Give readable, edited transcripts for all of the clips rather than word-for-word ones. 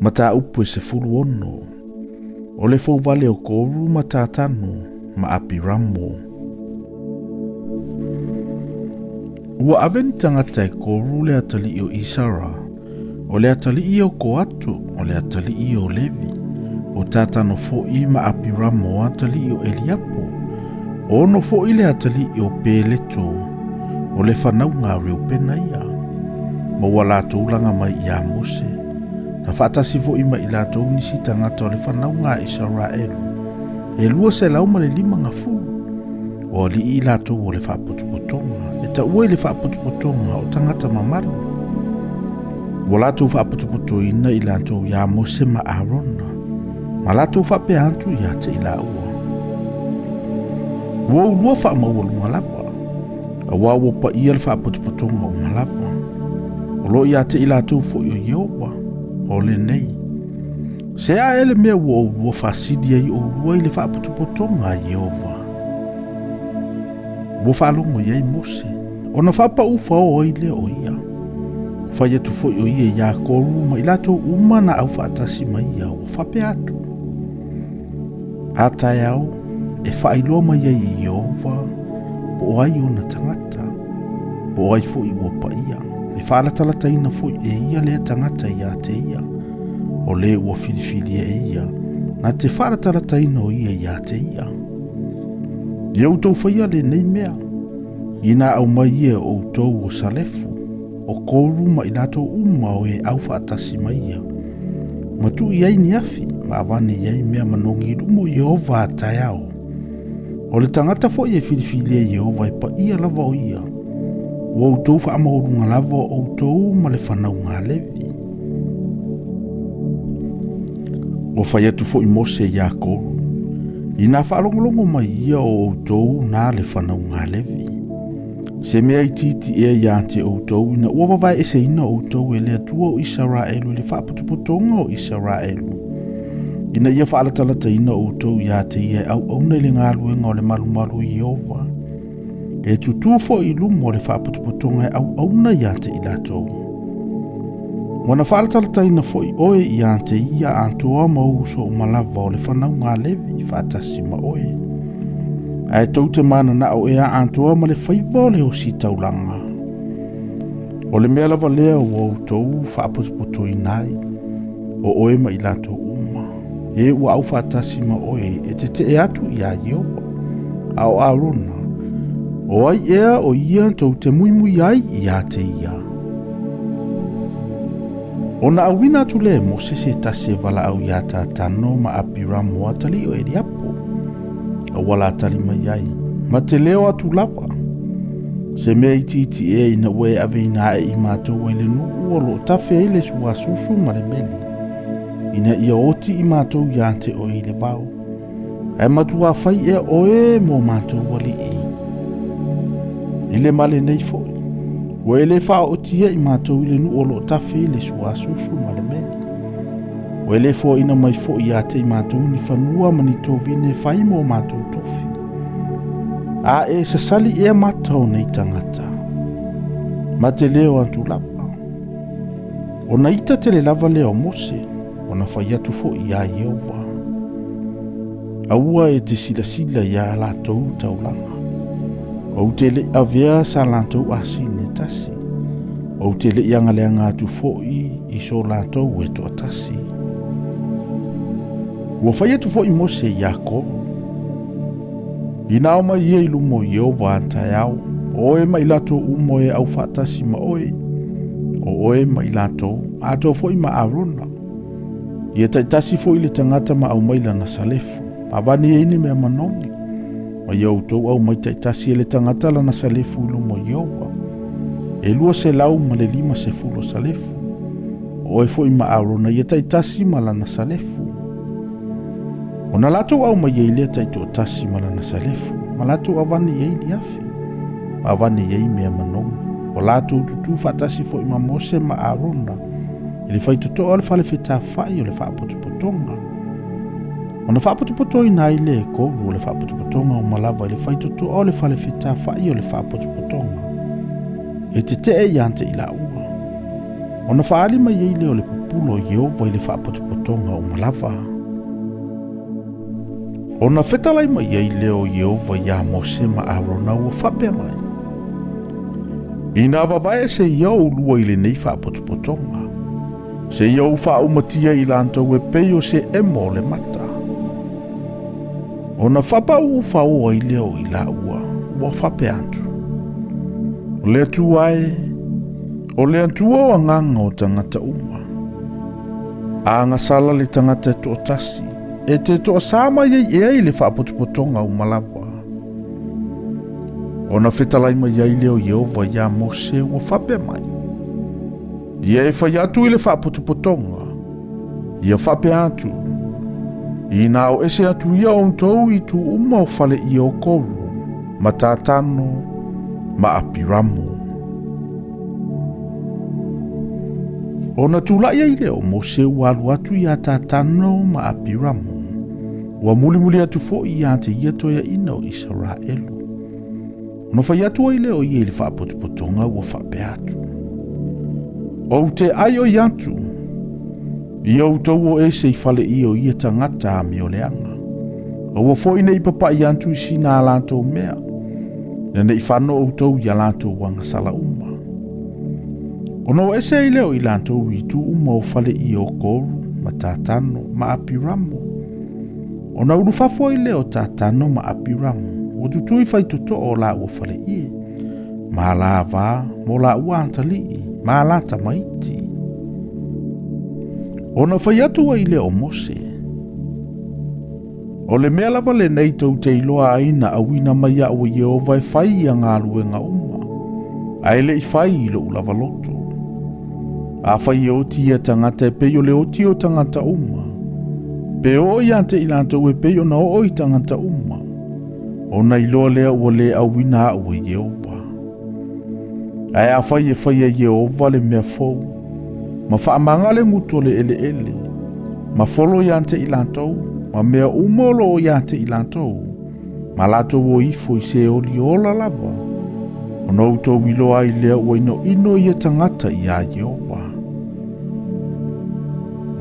Mata upu se fulu ono. O le fau vale o koru mata tanu ma api ramo. Ua aveni tangata e koru le atali o Isara. O le atali i o Koatu, o le atali i o Levi. O tatano fo i ma api ramo atali i o Eliapo. O no fo i le atali i o Peleto. O le whanau ngā reo pena ia. Ma ua lātou langa mai i a Mose. Na whaatasi fo i ma i lātou nisi tangata o le whanau ngā Israelu. E lua se lau ma le 5 ngā fulu. O li i lātou o le whaaputuputonga. E ta ua i le whaaputuputonga o tangata mamaru. O lātou whaaputuputoina i lātou i a Mose ma Arona. Ma lātou whape antu i a te i la ua. Ua ulua wha maua lunga lava. A wawo pa ia le whaaputuputonga o malava. O lo i a te i lātou fo i o Jehova. O le nei. Se a ele mea ua ulua whasidia i o ulua i le whaaputuputonga a Jehova. Ua whaalongo iai Mose. O na whapa ufa o i le o ia. Whai atu fo i o ia ia koru ma i lātou uma na au whaatasi mai ia o whape atu. Atai au. E whaailoa mai ai i Jehova, po o ai o na tangata, po o ai fo i ua pa ia. E whaalatalata ina fo e ia lea tangata i a te ia, o le ua filifili e ia, na te whaalatalata ina o ia i a te ia. I au tau whaia le nei mea, ina au mai ia o tau o salefu, o koru ma i lato uma o e au whaatasi mai ia. Matu i ai ni afi, ma avane i ai mea manongi lumo Jehova atai au. O le tangata fo i e filifili e Jehova e pa ia lava o ia. Ua outou whaamahorunga lava o outou ma le whanau ngā Levi. O whai atu fo i Mose i a koru. I nā whaalongolongo mai ia o outou nā le whanau ngā Levi. Se mea i titi ea i ante outou ina ua wawai e se ina outou e le atua o Israelu le whaaputuputonga o Israelu. Ina ia whaalatalata ina outou ia te ia au auna i le ngā luenga o le malumalu i Jehova. E tutu fo i lumo o le whaaputuputonga e au auna ia te i latou. Wana whaalatalata ina fo i oe ia te ia antoa mauso o malava o le whanau ngā Levi whaatasi ma oe. Ai tau te mana na o ea antoa ma le whaiva o le osi taulanga. O le mea lava lea o outou whaaputuputo i nai. O oe ma i latou uma. E ua au whaatasi ma oe e te e atu i a Jehova. Ao Arona. O ai ea o ia tau te muimui ai i a te ia. O na awina atu le mo se tase vala au ia ta tano ma apira mo atali o Eliapo. A wala atali mai ai. Ma te leo atu lava. Se mea i titi e ina ue ave ina e i mātou e le nuu o lo tafe e le sua susu ma le meli. Ina ia oti i mātou i ante o i le vau. E matua fai e oe mo mātou wali e. I le male nei foi. O e le wha otia i mātou i le nuu o lo tafe e le sua susu ma le meli. O ele fo ina mai fo i ate i mātou ni whanua mani tovine whai mo mātou tofi. A e sasali e matau nei tangata. Ma te leo antu lava. O na ita te le lava leo Mose, o na whai atu fo i a Jehova. Aua e te sila i a lātou taulanga. O te le avea sa lātou asine tasi. O te le iangaleanga atu fo i so lātou e to atasi. Ua whai atu fo i Mose i a koru. I nao mai ia i lumo i Jehova antai au. O e mai lato umo e au whaatasi ma oe. O oe mai lato. Ato fo i ma Arona. I e taitasi fo i le tangata ma au maila na salefu. Avani e ine mea manongi. Ma i au tau au mai taitasi e le tangata la na salefu i lumo i Jehova. E lua se lau ma le 5 se fulo salefu. O e fo i ma Arona i e taitasi ma la na salefu. O na lato au mai ei lea taito tasi malana salefu, ma lato avani ei ni afi, avani ei mea manongi. O lato tutu whaatasi fo ima Mose ma Arona, i le whaitoto o le whale wheta whai o le whaapotopotonga. O na whaapotopoto i nai le koru o le whaapotopotonga o malava i le whaitoto o le whale wheta whai o le whaapotopotonga. E te i ante i la ua. Ona whaali mai ei leo le pupulo Yehova i le whaapotopotonga o malava. Ona whetalai mai ei leo Yehova ia Mose ma Arona ua whapea mai. Ina wawai se iau lua i le nei whaapotopotonga. Se iau whaumatia i lantou e peio se emo le mata. Ona whapau whaoa i leo i la ua whapea atu. O le tuai, o le atua o nganga o tangata uma. A ngasala le tangata to tasi, e te to sama i le whaapotopotonga o malava. Ona whetalai mai ai leo Yehova ia Mose ua whapea mai. Ia e whai atu i le whaapotopotonga. Ia whapea atu. I nao ese atu ia o tou i tu uma o whale i o koru, ma tātano, ma apiramu. Ona tūlai ai leo Mose ua alu atu i a tātano ma apiramu. Ua muli atu fo i a te ia toia ina o Israelu. Ona whai atu ai leo i le whaapotopotonga ua whapea atu. O te aio i atu. Ia utau o ese i whale i o ia tangata a mi o leanga. O ua fo ina i papa i antu i sina a lantou mea. Nene i whano o utau i a lantou wanga sala uma. Ono o ese i leo i lantou i tu uma o whale i o koru, ma tātano, ma apiramu. Ona uru fafo i leo tātano ma apiramu. O tutu i whai toto o la ua whale i. Ma la vā, mo la ua antali, ma la tamaiti. Ona whai atu ai leo Mose. O le mea lava le nei tau te iloa aina a wina mai a ua Yehova e whai a ngā luenga uma. A ele i whai i lo ulava loto. A whai e oti ia tangata e peio le oti o tangata uma. Pe o i ante i lantou e peio na o i tangata uma. Ona iloa lea ua le a wina a ua Yehova. A whai e Yehova le mea fau. Ma whaamanga le nguto le ele. Ma folo i ante i lantou. Ma mea umolo i ante i lantou. Ma latou o ifo i se oli ola lava. Ona utou iloa i lea ua ino i tangata i a Yehova.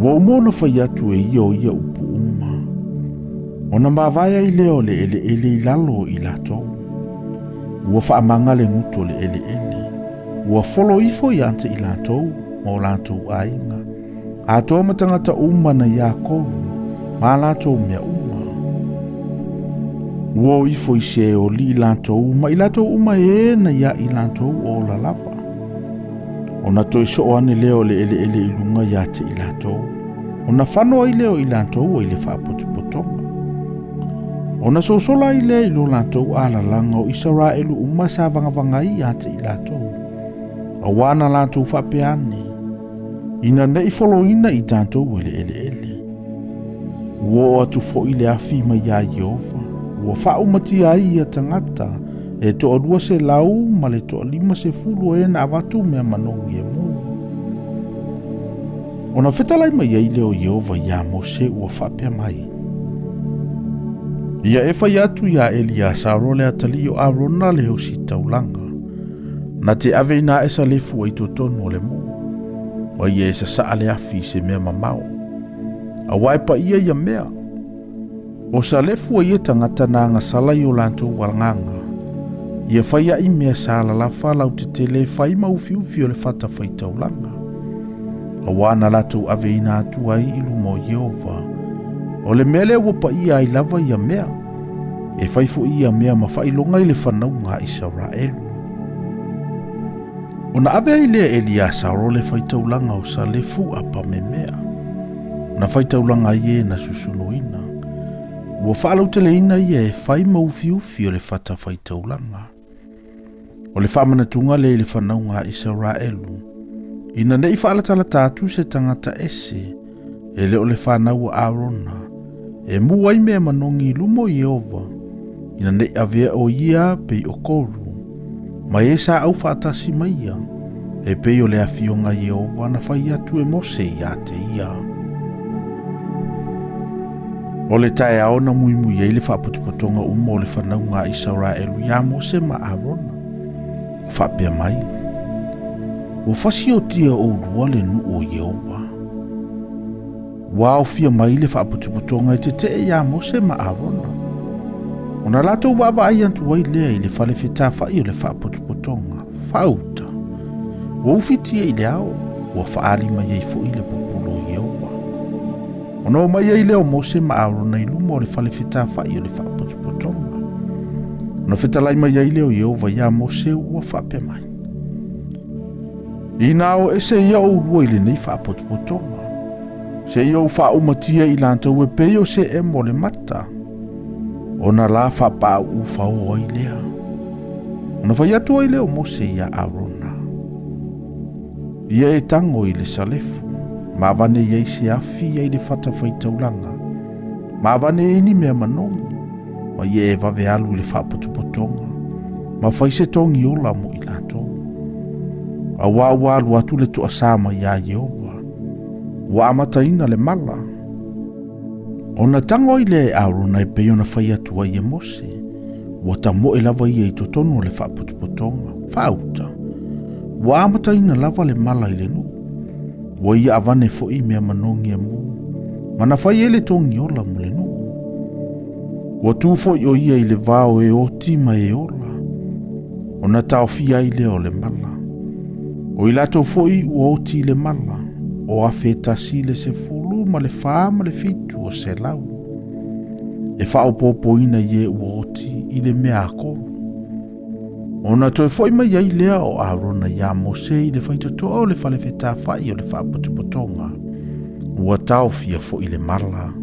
Ua umona whai atu e ia upu uma. Ona mawaya i leo le ele i lalo i latou. Ua whaamanga le nguto le ele. Ua folo ifo i ante i lantou. Mo latou ainga. A toa matangata uma na ia koru. Ma latou mea uma. Ua ifo i se o li latou. Ma i latou uma e na ia i latou o la lava. Ona toi so ane leo le ele i lunga ia te i latou. Ona whanoa i leo i latou o i le whaapotopotonga. Ona sosola i leo i lo latou ala langa o Israelu uma sa vangavanga i a te i latou. A wana latou whapeane. Ina nei folo ina i tātou ele. Ua atu fo i le afi mai a Yehova. Ua whaumati ai a tangata. E toa rua se lau ma le toa lima se fulu e na avatu mea manou i e mu. Ona whetalai mai ai leo Yehova ia Mose ua whapea mai. Ia e whai atu ia Eliasaro le atali o Arona le hosi taulanga. Na te ave ina esa lefu ai totonu o le mu. Wa ia esa saa le afi se mea mamau. A waipa ia mea. O sa lefu ai e tangata na ngasala i o lantou waranganga. Ia whai ai mea sa lalafa lau te tele whai maufiufi o le whata Faitauina. A wana latou ave ina atu ai ilu mo Yehova. O le mele wapa ia ai lava ia mea. E whaifu ia mea ma whailonga i le whanau ngā Israelu. Ona ave ai lea Eliasaro le Faitauina o sa lefu apa me mea. Na Faitauina ie na susunuina. Ua whaalau tele ina ia e whai maufiufi o le whata Faitauina. O le whamanatunga le whanau ngā Israelu. Ina nei whaalatala tātu se tangata ese. E le o le whanau Arona. E muai mea manongi lumo Yehova. Ina nei avea o ia pei o koru. Ma e sa au whaatasi maia. E pei o le awhionga Yehova na whai atu e Mose ia te ia. O le tae aona muimui e le whaapotopotonga uma o le whanau ngā Israelu ia Mose ma Arona. Whapea mai. Ua fasi o tia o urua le nu o Yehova. Ua o fia mai le whaaputuputonga I te te ia Mose ma Arona. Ona lato wawa ai antu wai lea I le fale feta fai o le whaaputuputonga. Whauta. Ua ufitia I le ao. Ua whaari mai ei fo I le popolo o Yehova. Ona o mai ei leo Mose ma Arona I luma o le fale feta fai o le whaaputuputonga. Ona fetalai mai ei leo Yehova ia Mose ua whape mai. Ina o ese ia o urua I le nei whaaputuputonga. Se ia o whaumatia I lantou e peo se mo le mata. Ona la whapa ufa o I lea. Ona whai atu I leo Mose ia Arona. Ia e tango I le salefu. Ma vane ia I se afi ia I le fata Faitaulanga. Ma vane ini mea manongi. Ma ia e vave alu le whaaputuputonga. Ma whai se tongi ola mo I lantou. A wā alu atu le toa sama ia Yehova. Wa amataina le mala. Ona tango I le Arona e pei ona whai atua I e Mose. Wa ta mo e lava I e totonu le whaaputuputonga. Whauta. Wa amataina lava le mala I le nu. Wa ia avane fo I mea manongi e mu. Mana whai ele tongi ola mo le nu. Wa tufo I o ia I le vao e oti ma e ola. Ona tau fia I le o le mala. O I lato fo I ua oti le mala. O a fetasi le se fulu ma le wha ma le fitu o se lau. E wha popo ina ye uoti I le mea akoru. Ona toi foi mai ai lea o Arona ia Mose I le whaitotoa o le whale feta whai o le whaaputuputonga. Ua tau fia fo I le mala.